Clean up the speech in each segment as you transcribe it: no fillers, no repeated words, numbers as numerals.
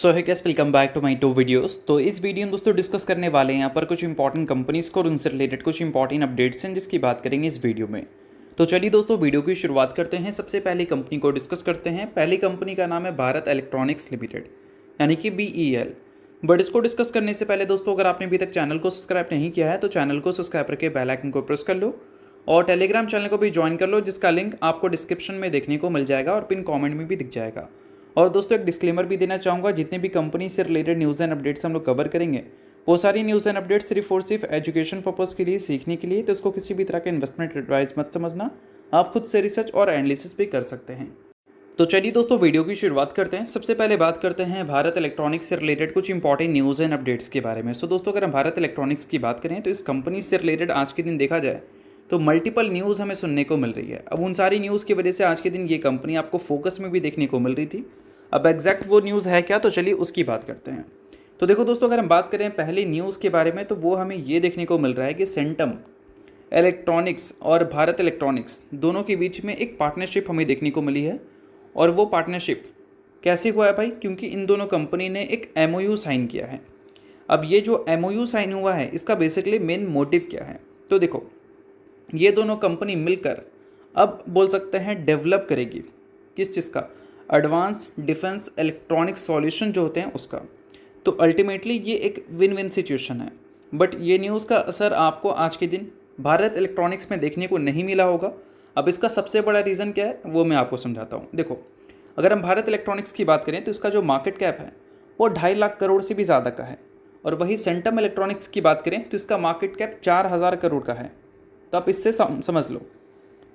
So hi guys welcome back to my to videos. तो इस video में दोस्तों डिस्कस करने वाले हैं यहाँ पर कुछ इंपॉर्टेंट कंपनीज को और उनसे रिलेटेड कुछ इंपॉर्टेंट अपडेट्स हैं जिसकी बात करेंगे इस वीडियो में। तो चलिए दोस्तों वीडियो की शुरुआत करते हैं। सबसे पहली कंपनी को डिस्कस करते हैं। पहली कंपनी का नाम है भारत इलेक्ट्रॉनिक्स लिमिटेड यानी कि BEL। बट इसको डिस्कस करने से पहले दोस्तों अगर आपने अभी तक चैनल को सब्सक्राइब नहीं किया है तो चैनल को सब्सक्राइब करके बेल आइकन को प्रेस कर लो और टेलीग्राम चैनल को भी ज्वाइन कर लो जिसका लिंक आपको डिस्क्रिप्शन में देखने को मिल जाएगा और पिन कमेंट में भी दिख जाएगा। और दोस्तों एक डिस्क्लेमर भी देना चाहूँगा, जितने भी कंपनी से रिलेटेड न्यूज़ एंड अपडेट्स हम लोग कवर करेंगे वो सारी न्यूज़ एंड अपडेट्स सिर्फ और सिर्फ एजुकेशन पर्पज़ के लिए, सीखने के लिए, तो इसको किसी भी तरह के इन्वेस्टमेंट एडवाइस मत समझना। आप खुद से रिसर्च और एनालिसिस भी कर सकते हैं। तो चलिए दोस्तों वीडियो की शुरुआत करते हैं। सबसे पहले बात करते हैं भारत इलेक्ट्रॉनिक्स से रिलेटेड कुछ इंपॉर्टेंट न्यूज़ एंड अपडेट्स के बारे में। सो दोस्तों अगर हम भारत इलेक्ट्रॉनिक्स की बात करें तो इस कंपनी से रिलेटेड आज के दिन देखा जाए तो मल्टीपल न्यूज़ हमें सुनने को मिल रही है। अब उन सारी न्यूज़ की वजह से आज के दिन ये कंपनी आपको फोकस में भी देखने को मिल रही थी। अब एग्जैक्ट वो न्यूज़ है क्या, तो चलिए उसकी बात करते हैं। तो देखो दोस्तों अगर हम बात करें पहली न्यूज़ के बारे में तो वो हमें ये देखने को मिल रहा है कि सेंटम इलेक्ट्रॉनिक्स और भारत इलेक्ट्रॉनिक्स दोनों के बीच में एक पार्टनरशिप हमें देखने को मिली है। और वो पार्टनरशिप कैसे हुआ है भाई, क्योंकि इन दोनों कंपनी ने एक MOU साइन किया है। अब ये जो MOU साइन हुआ है इसका बेसिकली मेन मोटिव क्या है, तो देखो ये दोनों कंपनी मिलकर अब बोल सकते हैं डेवलप करेगी किस चीज़ का, एडवांस डिफेंस इलेक्ट्रॉनिक सॉल्यूशन जो होते हैं उसका। तो अल्टीमेटली ये एक विन विन सिचुएशन है। बट ये न्यूज़ का असर आपको आज के दिन भारत इलेक्ट्रॉनिक्स में देखने को नहीं मिला होगा। अब इसका सबसे बड़ा रीज़न क्या है वो मैं आपको समझाता हूँ। देखो अगर हम भारत इलेक्ट्रॉनिक्स की बात करें तो इसका जो मार्केट कैप है वो 2.5 लाख करोड़ से भी ज़्यादा का है। और वही सेंटम इलेक्ट्रॉनिक्स की बात करें तो इसका मार्केट कैप 4,000 करोड़ का है। तो आप इससे समझ लो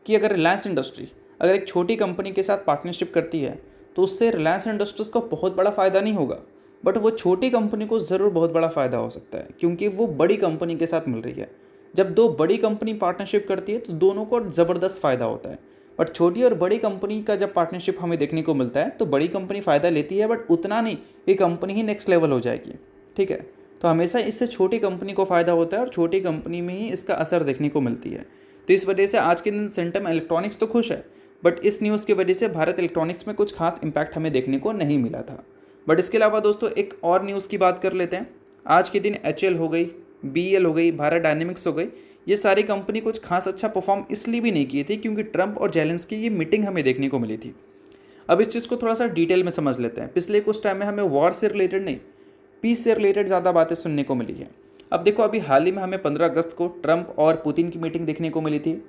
कि अगर रिलायंस इंडस्ट्री अगर एक छोटी कंपनी के साथ पार्टनरशिप करती है तो उससे रिलायंस इंडस्ट्रीज़ को बहुत बड़ा फ़ायदा नहीं होगा, बट वो छोटी कंपनी को ज़रूर बहुत बड़ा फ़ायदा हो सकता है क्योंकि वो बड़ी कंपनी के साथ मिल रही है। जब दो बड़ी कंपनी पार्टनरशिप करती है तो दोनों को ज़बरदस्त फ़ायदा होता है। बट छोटी और बड़ी कंपनी का जब पार्टनरशिप हमें देखने को मिलता है तो बड़ी कंपनी फ़ायदा लेती है, बट उतना नहीं, ये कंपनी ही नेक्स्ट लेवल हो जाएगी। ठीक है, तो हमेशा इससे छोटी कंपनी को फ़ायदा होता है और छोटी कंपनी में ही इसका असर देखने को मिलती है। तो इस वजह से आज के दिन सेंटम इलेक्ट्रॉनिक्स तो खुश है, बट इस न्यूज़ की वजह से भारत इलेक्ट्रॉनिक्स में कुछ खास इम्पैक्ट हमें देखने को नहीं मिला था। बट इसके अलावा दोस्तों एक और न्यूज़ की बात कर लेते हैं। आज के दिन HL हो गई, BEL हो गई, भारत डायनेमिक्स हो गई, ये सारी कंपनी कुछ खास अच्छा परफॉर्म इसलिए भी नहीं किए थे क्योंकि ट्रंप और जेलेंस्की की ये मीटिंग हमें देखने को मिली थी। अब इस चीज़ को थोड़ा सा डिटेल में समझ लेते हैं। पिछले कुछ टाइम में हमें वॉर से रिलेटेड नहीं, पीस से रिलेटेड ज़्यादा बातें सुनने को मिली है। अब देखो अभी हाल ही में हमें 15 अगस्त को ट्रंप और पुतिन की मीटिंग देखने को मिली थी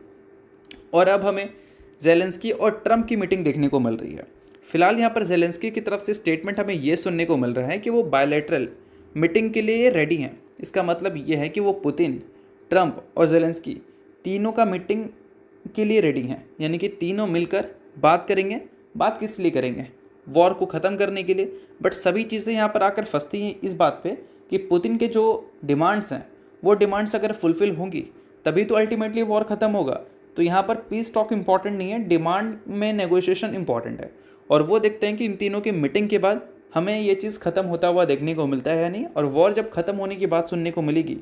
और अब हमें जेलेंस्की और ट्रंप की मीटिंग देखने को मिल रही है। फिलहाल यहाँ पर जेलेंस्की की तरफ से स्टेटमेंट हमें ये सुनने को मिल रहा है कि वो बायलैटरल मीटिंग के लिए रेडी हैं। इसका मतलब ये है कि वो पुतिन, ट्रंप और जेलेंस्की तीनों का मीटिंग के लिए रेडी हैं, यानी कि तीनों मिलकर बात करेंगे। बात किस लिए करेंगे, वॉर को ख़त्म करने के लिए। बट सभी चीज़ें यहाँ पर आकर फंसती हैं इस बात पे कि पुतिन के जो डिमांड्स हैं वो डिमांड्स अगर फुलफ़िल होंगी तभी तो अल्टीमेटली वॉर ख़त्म होगा। तो यहाँ पर पीस टॉक इंपॉर्टेंट नहीं है, डिमांड में नेगोशिएशन इंपॉर्टेंट है। और वो देखते हैं कि इन तीनों की मीटिंग के बाद हमें ये चीज़ ख़त्म होता हुआ देखने को मिलता है या नहीं। और वॉर जब ख़त्म होने की बात सुनने को मिलेगी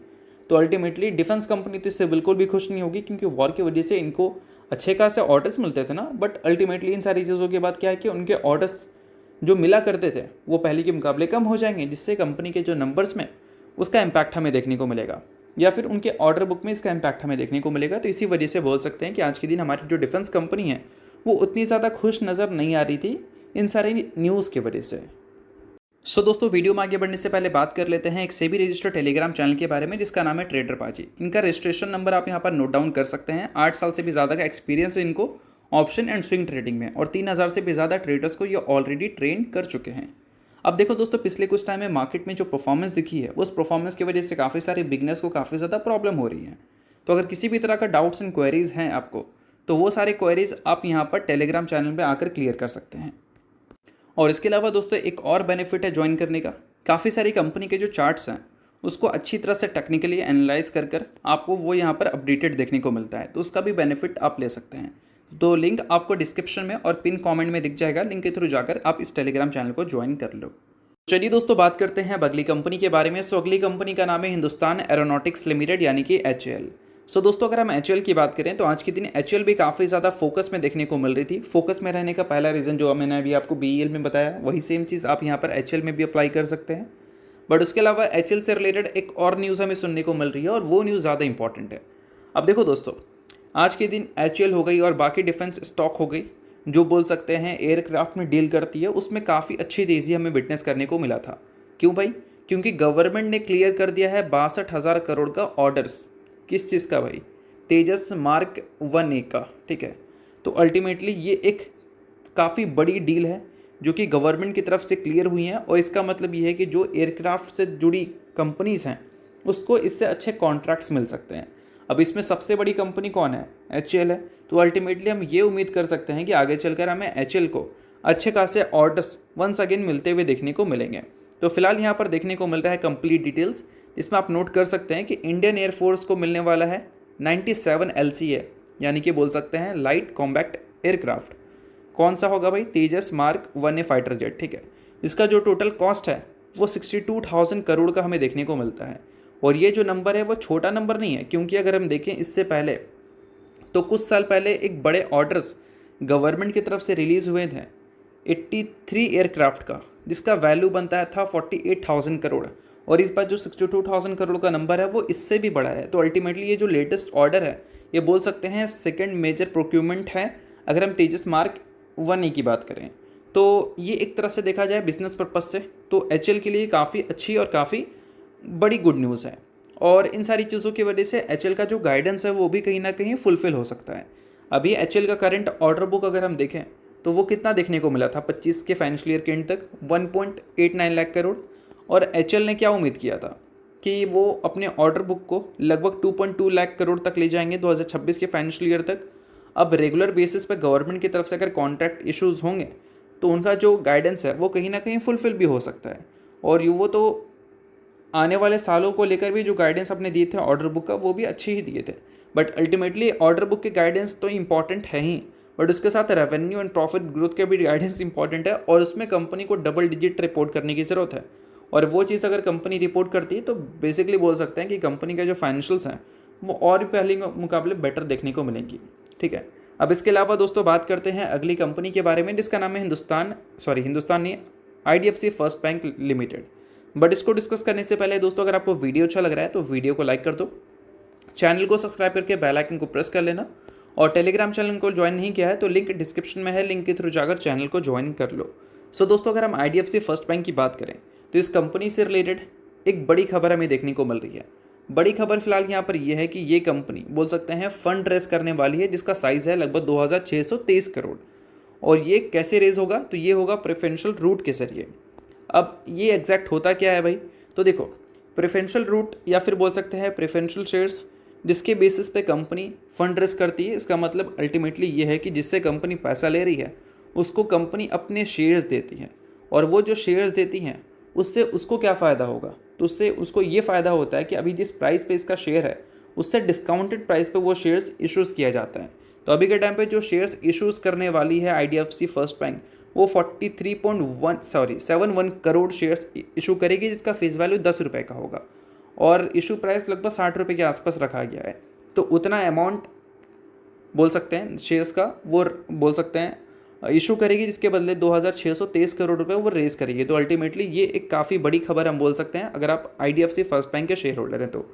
तो अल्टीमेटली डिफेंस कंपनी तो इससे बिल्कुल भी खुश नहीं होगी क्योंकि वॉर की वजह से इनको अच्छे खासे ऑर्डर्स मिलते थे ना। बट अल्टीमेटली इन सारी चीज़ों के बाद क्या है कि उनके ऑर्डर्स जो मिला करते थे वो पहले के मुकाबले कम हो जाएंगे, जिससे कंपनी के जो नंबर्स में उसका इम्पैक्ट हमें देखने को मिलेगा या फिर उनके ऑर्डर बुक में इसका इम्पैक्ट हमें देखने को मिलेगा। तो इसी वजह से बोल सकते हैं कि आज के दिन हमारी जो डिफेंस कंपनी है वो उतनी ज़्यादा खुश नज़र नहीं आ रही थी इन सारी न्यूज़ की वजह से। सो दोस्तों वीडियो में आगे बढ़ने से पहले बात कर लेते हैं एक सेबी रजिस्टर्ड टेलीग्राम चैनल के बारे में जिसका नाम है ट्रेडर पाजी। इनका रजिस्ट्रेशन नंबर आप यहाँ पर नोट डाउन कर सकते हैं। 8 साल से भी ज़्यादा का एक्सपीरियंस है इनको ऑप्शन एंड स्विंग ट्रेडिंग में और 3,000 से भी ज़्यादा ट्रेडर्स को ये ऑलरेडी ट्रेन कर चुके हैं। अब देखो दोस्तों पिछले कुछ टाइम में मार्केट में जो परफॉर्मेंस दिखी है उस परफॉर्मेंस की वजह से काफ़ी सारे बिगनर्स को काफ़ी ज़्यादा प्रॉब्लम हो रही है। तो अगर किसी भी तरह का डाउट्स एंड क्वेरीज़ हैं आपको तो वो सारे क्वेरीज़ आप यहाँ पर टेलीग्राम चैनल पर आकर क्लियर कर सकते हैं। और इसके अलावा दोस्तों एक और बेनिफिट है ज्वाइन करने का, काफ़ी सारी कंपनी के जो चार्ट्स हैं उसको अच्छी तरह से टेक्निकली एनालाइज कर आपको वो यहाँ पर अपडेटेड देखने को मिलता है, तो उसका भी बेनिफिट आप ले सकते हैं। तो लिंक आपको डिस्क्रिप्शन में और पिन कमेंट में दिख जाएगा, लिंक के थ्रू जाकर आप इस टेलीग्राम चैनल को ज्वाइन कर लो। चलिए दोस्तों बात करते हैं अब अगली कंपनी के बारे में। सो अगली कंपनी का नाम है हिंदुस्तान एरोनॉटिक्स लिमिटेड यानी कि HAL। सो दोस्तों अगर हम एच की बात करें तो आज के दिन एच भी काफ़ी ज़्यादा फोकस में देखने को मिल रही थी। फोकस में रहने का पहला रीज़न जो मैंने अभी आपको BEL में बताया, वही सेम चीज़ आप यहाँ पर एच में भी अप्लाई कर सकते हैं। बट उसके अलावा एच से रिलेटेड एक और न्यूज़ हमें सुनने को मिल रही है और वो न्यूज़ ज़्यादा इंपॉर्टेंट है। अब देखो दोस्तों, आज के दिन एच हो गई और बाकी डिफेंस स्टॉक हो गई, जो बोल सकते हैं एयरक्राफ्ट में डील करती है, उसमें काफ़ी अच्छी तेज़ी हमें विटनेस करने को मिला था। क्यों भाई? क्योंकि गवर्नमेंट ने क्लियर कर दिया है 62,000 करोड़ का ऑर्डर्स। किस चीज़ का भाई? तेजस मार्क 1A का। ठीक है, तो अल्टीमेटली ये एक काफ़ी बड़ी डील है जो कि गवर्नमेंट की तरफ से क्लियर हुई है, और इसका मतलब ये है कि जो एयरक्राफ्ट से जुड़ी कंपनीज़ हैं उसको इससे अच्छे कॉन्ट्रैक्ट्स मिल सकते हैं। अब इसमें सबसे बड़ी कंपनी कौन है? HAL है। तो अल्टीमेटली हम ये उम्मीद कर सकते हैं कि आगे चलकर हमें HAL को अच्छे खासे ऑर्डर्स वंस अगेन मिलते हुए देखने को मिलेंगे। तो फिलहाल यहाँ पर देखने को मिल रहा है कंप्लीट डिटेल्स, इसमें आप नोट कर सकते हैं कि इंडियन एयरफोर्स को मिलने वाला है 97 LCA, यानी कि बोल सकते हैं लाइट कॉम्बैक्ट एयरक्राफ्ट। कौन सा होगा भाई? तेजस मार्क 1A फाइटर जेट। ठीक है, इसका जो टोटल कॉस्ट है वो 62,000 करोड़ का हमें देखने को मिलता है। और ये जो नंबर है वो छोटा नंबर नहीं है, क्योंकि अगर हम देखें इससे पहले तो कुछ साल पहले एक बड़े ऑर्डर्स गवर्नमेंट की तरफ से रिलीज़ हुए थे 83 एयरक्राफ्ट का, जिसका वैल्यू बनता था 48,000 करोड़। और इस बार जो 62,000 करोड़ का नंबर है वो इससे भी बड़ा है। तो अल्टीमेटली ये जो लेटेस्ट ऑर्डर है ये बोल सकते हैं सेकंड मेजर प्रोक्यूरमेंट है अगर हम तेजस मार्क 1A की बात करें। तो ये एक तरह से देखा जाए बिजनेस पर्पज़ से तो HAL के लिए काफ़ी अच्छी और काफ़ी बड़ी गुड न्यूज़ है। और इन सारी चीज़ों की वजह से HAL का जो गाइडेंस है वो भी कहीं ना कहीं फुलफ़िल हो सकता है। अभी HAL का करंट ऑर्डर बुक अगर हम देखें तो वो कितना देखने को मिला था 25 के फाइनेंशियल ईयर के एंड तक 1.89 लाख करोड़। और HAL ने क्या उम्मीद किया था कि वो अपने ऑर्डर बुक को लगभग 2.2 लाख करोड़ तक ले जाएंगे 2026 के फाइनेंशियल ईयर तक। अब रेगुलर बेसिस पर गवर्नमेंट की तरफ से अगर कॉन्ट्रैक्ट इश्यूज़ होंगे तो उनका जो गाइडेंस है वो कहीं ना कहीं फुलफ़िल भी हो सकता है। और वो तो आने वाले सालों को लेकर भी जो गाइडेंस अपने दिए थे ऑर्डर बुक का वो भी अच्छे ही दिए थे। बट अल्टीमेटली ऑर्डर बुक के गाइडेंस तो इंपॉर्टेंट है ही, बट उसके साथ रेवेन्यू एंड प्रॉफिट ग्रोथ के भी गाइडेंस इंपॉर्टेंट है, और उसमें कंपनी को डबल डिजिट रिपोर्ट करने की ज़रूरत है। और वो चीज़ अगर कंपनी रिपोर्ट करती है तो बेसिकली बोल सकते हैं कि कंपनी के जो फाइनेंशियल्स हैं वो और भी पहले मुकाबले बेटर देखने को मिलेंगी। ठीक है, अब इसके अलावा दोस्तों बात करते हैं अगली कंपनी के बारे में, जिसका नाम है हिंदुस्तान नहीं, IDFC first bank limited. But इसको डिस्कस करने से पहले दोस्तों अगर आपको वीडियो अच्छा लग रहा है तो वीडियो को लाइक कर दो, चैनल को सब्सक्राइब करके बेल आइकन को प्रेस कर लेना, और टेलीग्राम चैनल को ज्वाइन नहीं किया है तो लिंक डिस्क्रिप्शन में है, लिंक के थ्रू जाकर चैनल को ज्वाइन कर लो। सो दोस्तों अगर हम IDFC फर्स्ट बैंक की बात करें तो इस कंपनी से रिलेटेड एक बड़ी खबर हमें देखने को मिल रही है। बड़ी खबर फिलहाल यहाँ पर यह है कि ये कंपनी बोल सकते हैं फंड रेस करने वाली है, जिसका साइज़ है लगभग 2,623 करोड़। और ये कैसे रेज होगा? तो ये होगा प्रेफरेंशियल रूट के जरिए। अब ये एग्जैक्ट होता क्या है भाई? तो देखो, प्रेफरेंशियल रूट या फिर बोल सकते हैं प्रेफरेंशियल शेयर्स, जिसके बेसिस पे कंपनी फंड रेस करती है, इसका मतलब अल्टीमेटली ये है कि जिससे कंपनी पैसा ले रही है उसको कंपनी अपने शेयर्स देती है, और वो जो शेयर्स देती हैं उससे उसको क्या फ़ायदा होगा? तो उससे उसको ये फ़ायदा होता है कि अभी जिस प्राइस पे इसका शेयर है उससे डिस्काउंटेड प्राइस पे वो शेयर्स इशूज़ किया जाता है। तो अभी के टाइम पे जो शेयर्स इशूज़ करने वाली है IDFC फर्स्ट बैंक वो 73 करोड़ शेयर्स इशू करेगी, जिसका फेस वैल्यू 10 रुपये का होगा, और इशू प्राइस लगभग 60 रुपये के आसपास रखा गया है। तो उतना अमाउंट बोल सकते हैं शेयर्स का वो बोल सकते हैं इशू करेगी, जिसके बदले 2,623 करोड़ रुपए वो रेज़ करेगी। तो अल्टीमेटली ये एक काफ़ी बड़ी खबर हम बोल सकते हैं अगर आप IDFC फर्स्ट बैंक के शेयर होल्डर हैं तो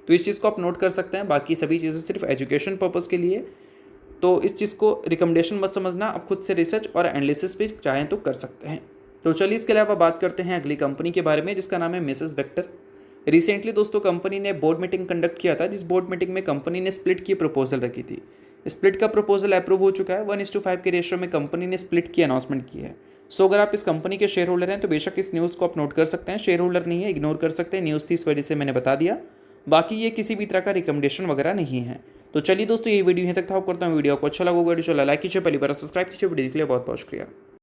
इस चीज़ को आप नोट कर सकते हैं। बाकी सभी चीज़ें सिर्फ एजुकेशन पर्पज़ के लिए, तो इस चीज़ को रिकमेंडेशन मत समझना, आप खुद से रिसर्च और एनालिसिस भी चाहें तो कर सकते हैं। तो चलिए इसके अलावा बात करते हैं अगली कंपनी के बारे में, जिसका नाम है मिसेस वेक्टर। रिसेंटली दोस्तों कंपनी ने बोर्ड मीटिंग कंडक्ट किया था, जिस बोर्ड मीटिंग में कंपनी ने स्प्लिट की प्रपोजल रखी थी। स्प्लिट का प्रपोजल अप्रूव हो चुका है, 1:5 के रेशियो में कंपनी ने स्प्लिट की अनाउंसमेंट की है। सो अगर आप इस कंपनी के शेयर होल्डर हैं तो बेशक इस न्यूज़ को आप नोट कर सकते हैं। शेयर होल्डर नहीं है, इग्नोर कर सकते हैं, न्यूज़ थी इस वजह से मैंने बता दिया। बाकी ये किसी भी तरह का रिकमेंडेशन वगैरह नहीं है। तो चलिए दोस्तों ये वीडियो यहीं तक था। करता हूँ वीडियो को अच्छा लगा वीडियो लाइक कीजिए, पहली बार सब्सक्राइब कीजिए। वीडियो के लिए बहुत बहुत शुक्रिया।